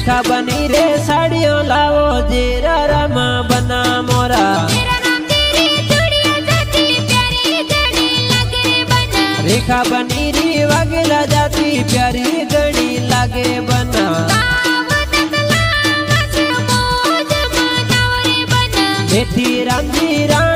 रेखा बनी रे साड़ियों लावो जेरा रामा बना मोरा। रेखा बनी री वागेला जाती प्यारी गणी लागे बना। बेटी राम जी राम